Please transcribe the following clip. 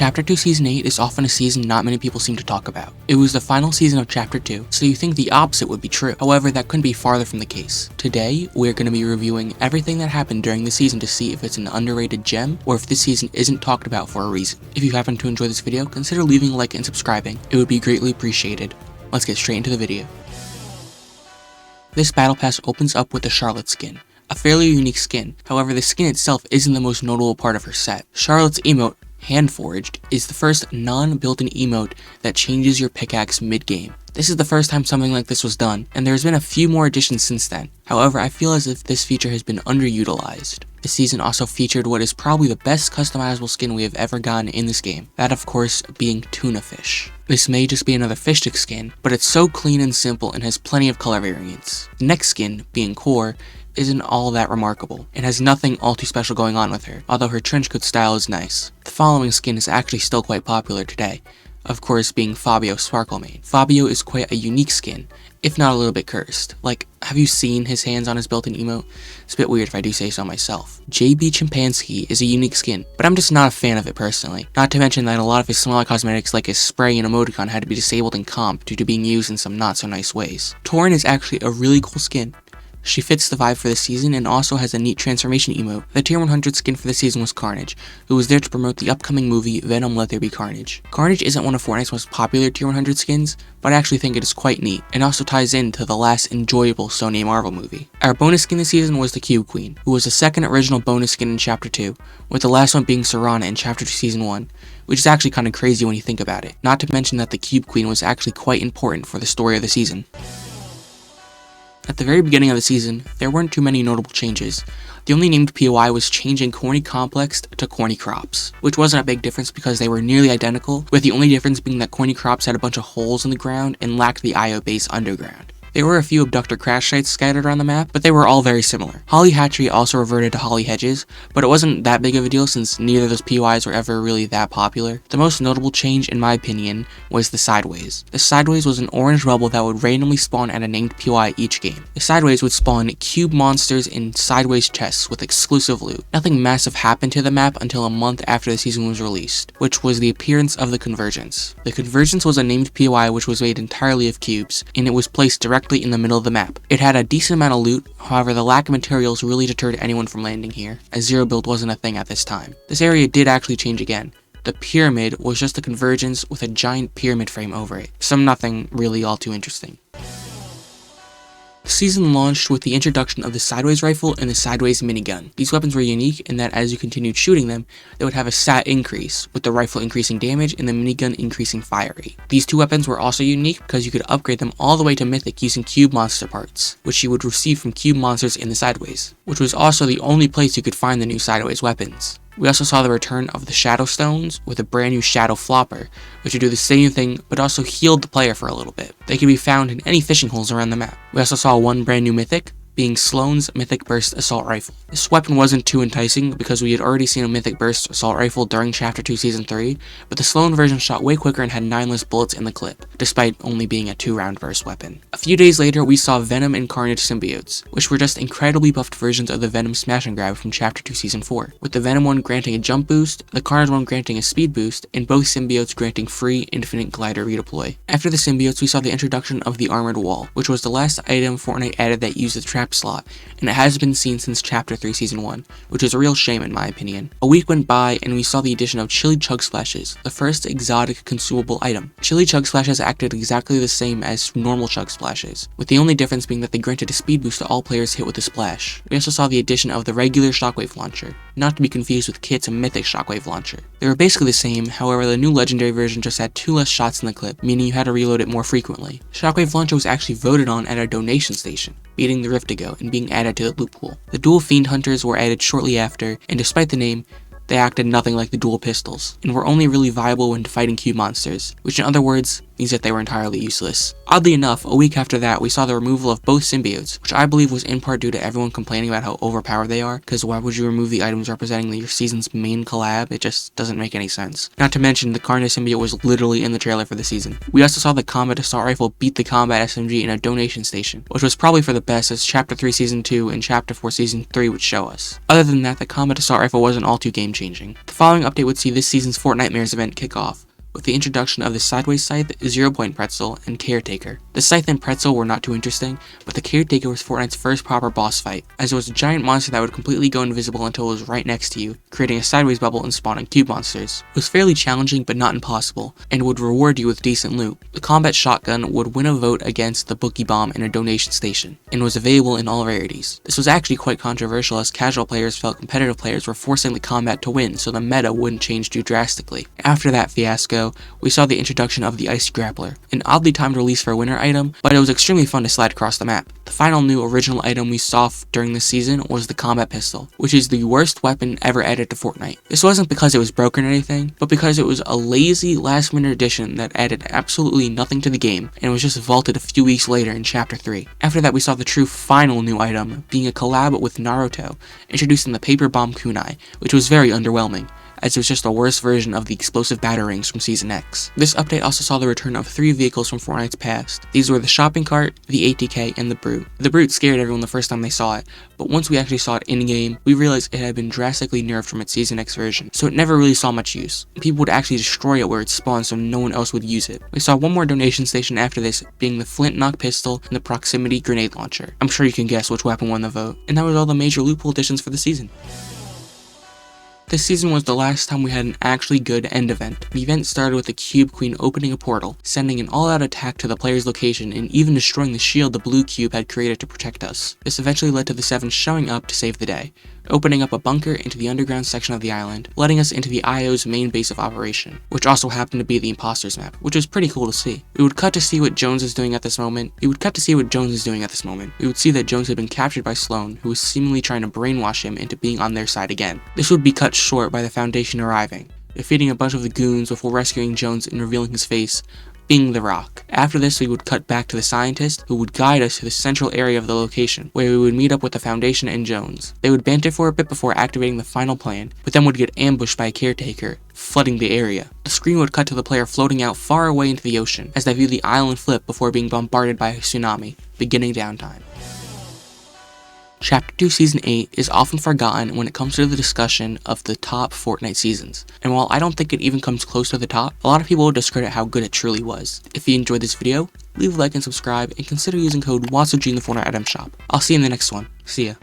Chapter 2 Season 8 is often a season not many people seem to talk about. It was the final season of Chapter 2, so you think the opposite would be true. However, that couldn't be farther from the case. Today, we're going to be reviewing everything that happened during the season to see if it's an underrated gem, or if this season isn't talked about for a reason. If you happen to enjoy this video, consider leaving a like and subscribing. It would be greatly appreciated. Let's get straight into the video. This battle pass opens up with the Charlotte skin. A fairly unique skin, however the skin itself isn't the most notable part of her set. Charlotte's emote, Hand Forged, is the first non-built-in emote that changes your pickaxe mid-game. This is the first time something like this was done, and there's been a few more additions since then. However, I feel as if this feature has been underutilized. The season also featured what is probably the best customizable skin we have ever gotten in this game, that of course being Tuna Fish. This may just be another fish stick skin, but it's so clean and simple and has plenty of color variants. The next skin, being Core, isn't all that remarkable, and has nothing all too special going on with her, although her trenchcoat style is nice. The following skin is actually still quite popular today, of course being Fabio Sparklemane. Fabio is quite a unique skin, if not a little bit cursed. Like, have you seen his hands on his built-in emote? It's a bit weird if I do say so myself. JB Chimpanski is a unique skin, but I'm just not a fan of it personally. Not to mention that a lot of his smaller cosmetics like his spray and emoticon had to be disabled in comp due to being used in some not so nice ways. Torin is actually a really cool skin. She fits the vibe for the season and also has a neat transformation emote. The tier 100 skin for the season was Carnage, who was there to promote the upcoming movie Venom Let There Be Carnage. Carnage isn't one of Fortnite's most popular tier 100 skins, but I actually think it is quite neat, and also ties into the last enjoyable Sony Marvel movie. Our bonus skin this season was the Cube Queen, who was the second original bonus skin in Chapter 2, with the last one being Serana in Chapter 2 Season 1, which is actually kinda crazy when you think about it. Not to mention that the Cube Queen was actually quite important for the story of the season. At the very beginning of the season, there weren't too many notable changes. The only named POI was changing Corny Complex to Corny Crops, which wasn't a big difference because they were nearly identical, with the only difference being that Corny Crops had a bunch of holes in the ground and lacked the IO base underground. There were a few Abductor crash sites scattered around the map, but they were all very similar. Holly Hatchery also reverted to Holly Hedges, but it wasn't that big of a deal since neither of those POIs were ever really that popular. The most notable change, in my opinion, was the Sideways. The Sideways was an orange bubble that would randomly spawn at a named POI each game. The Sideways would spawn cube monsters in sideways chests with exclusive loot. Nothing massive happened to the map until a month after the season was released, which was the appearance of the Convergence. The Convergence was a named POI which was made entirely of cubes, and it was placed directly in the middle of the map. It had a decent amount of loot, however the lack of materials really deterred anyone from landing here, as zero build wasn't a thing at this time. This area did actually change again. The pyramid was just a convergence with a giant pyramid frame over it, some nothing really all too interesting. The season launched with the introduction of the Sideways Rifle and the Sideways Minigun. These weapons were unique in that as you continued shooting them, they would have a stat increase, with the rifle increasing damage and the minigun increasing fire rate. These two weapons were also unique because you could upgrade them all the way to Mythic using cube monster parts, which you would receive from cube monsters in the Sideways, which was also the only place you could find the new Sideways weapons. We also saw the return of the Shadow Stones with a brand new Shadow Flopper, which would do the same thing but also healed the player for a little bit. They could be found in any fishing holes around the map. We also saw one brand new Mythic, being Sloan's Mythic Burst Assault Rifle. This weapon wasn't too enticing because we had already seen a Mythic Burst Assault Rifle during Chapter 2 Season 3, but the Sloan version shot way quicker and had 9 less bullets in the clip, despite only being a 2-round burst weapon. A few days later, we saw Venom and Carnage symbiotes, which were just incredibly buffed versions of the Venom Smash and Grab from Chapter 2 Season 4, with the Venom one granting a jump boost, the Carnage one granting a speed boost, and both symbiotes granting free infinite glider redeploy. After the symbiotes, we saw the introduction of the Armored Wall, which was the last item Fortnite added that used the trap slot, and it has been seen since Chapter 3 Season 1, which is a real shame in my opinion. A week went by and we saw the addition of Chili Chug Splashes, the first exotic consumable item. Chili Chug Splashes acted exactly the same as normal Chug Splashes, with the only difference being that they granted a speed boost to all players hit with a splash. We also saw the addition of the regular Shockwave Launcher, not to be confused with Kit's Mythic Shockwave Launcher. They were basically the same, however the new legendary version just had 2 less shots in the clip, meaning you had to reload it more frequently. Shockwave Launcher was actually voted on at a donation station, beating the Riftigo and being added to the loot pool. The dual Fiend Hunters were added shortly after, and despite the name, they acted nothing like the dual pistols, and were only really viable when fighting cube monsters, which in other words, means that they were entirely useless. Oddly enough, a week after that, we saw the removal of both symbiotes, which I believe was in part due to everyone complaining about how overpowered they are, because why would you remove the items representing your season's main collab? It just doesn't make any sense. Not to mention, the Carnage symbiote was literally in the trailer for the season. We also saw the Combat Assault Rifle beat the Combat SMG in a donation station, which was probably for the best, as Chapter 3 Season 2 and Chapter 4 Season 3 would show us. Other than that, the Combat Assault Rifle wasn't all too game-changing. The following update would see this season's Fortnitemares event kick off, with the introduction of the Sideways Scythe, 0 Point Pretzel, and Caretaker. The Scythe and Pretzel were not too interesting, but the Caretaker was Fortnite's first proper boss fight, as it was a giant monster that would completely go invisible until it was right next to you, creating a sideways bubble and spawning cube monsters. It was fairly challenging but not impossible, and would reward you with decent loot. The Combat Shotgun would win a vote against the Bookie Bomb in a donation station, and was available in all rarities. This was actually quite controversial, as casual players felt competitive players were forcing the combat to win, so the meta wouldn't change too drastically. After that fiasco, we saw the introduction of the Icy Grappler, an oddly timed release for a winter item, but it was extremely fun to slide across the map. The final new original item we saw during this season was the Combat Pistol, which is the worst weapon ever added to Fortnite. This wasn't because it was broken or anything, but because it was a lazy last-minute addition that added absolutely nothing to the game, and was just vaulted a few weeks later in Chapter 3. After that, we saw the true final new item, being a collab with Naruto, introducing the Paper Bomb Kunai, which was very underwhelming, as it was just a worse version of the explosive batarangs from Season X. This update also saw the return of 3 vehicles from Fortnite's past. These were the Shopping Cart, the ATK, and the Brute. The Brute scared everyone the first time they saw it, but once we actually saw it in-game, we realized it had been drastically nerfed from its Season X version, so it never really saw much use. People would actually destroy it where it spawned so no one else would use it. We saw one more donation station after this, being the Flint Knock Pistol and the Proximity Grenade Launcher. I'm sure you can guess which weapon won the vote. And that was all the major loophole additions for the season. This season was the last time we had an actually good end event. The event started with the Cube Queen opening a portal, sending an all-out attack to the player's location, and even destroying the shield the blue cube had created to protect us. This eventually led to the 7 showing up to save the day, opening up a bunker into the underground section of the island, letting us into the IO's main base of operation, which also happened to be the Imposters map, which was pretty cool to see. We would cut to see what Jones is doing at this moment. We would see that Jones had been captured by Sloan, who was seemingly trying to brainwash him into being on their side again. This would be cut short by the Foundation arriving, defeating a bunch of the goons before rescuing Jones and revealing his face, being the Rock. After this, we would cut back to the scientist, who would guide us to the central area of the location, where we would meet up with the Foundation and Jones. They would banter for a bit before activating the final plan, but then would get ambushed by a Caretaker, flooding the area. The screen would cut to the player floating out far away into the ocean, as they view the island flip before being bombarded by a tsunami, beginning downtime. Chapter 2 Season 8 is often forgotten when it comes to the discussion of the top Fortnite seasons, and while I don't think it even comes close to the top, a lot of people will discredit how good it truly was. If you enjoyed this video, leave a like and subscribe, and consider using code WATSOG in the Fortnite item shop. I'll see you in the next one. See ya.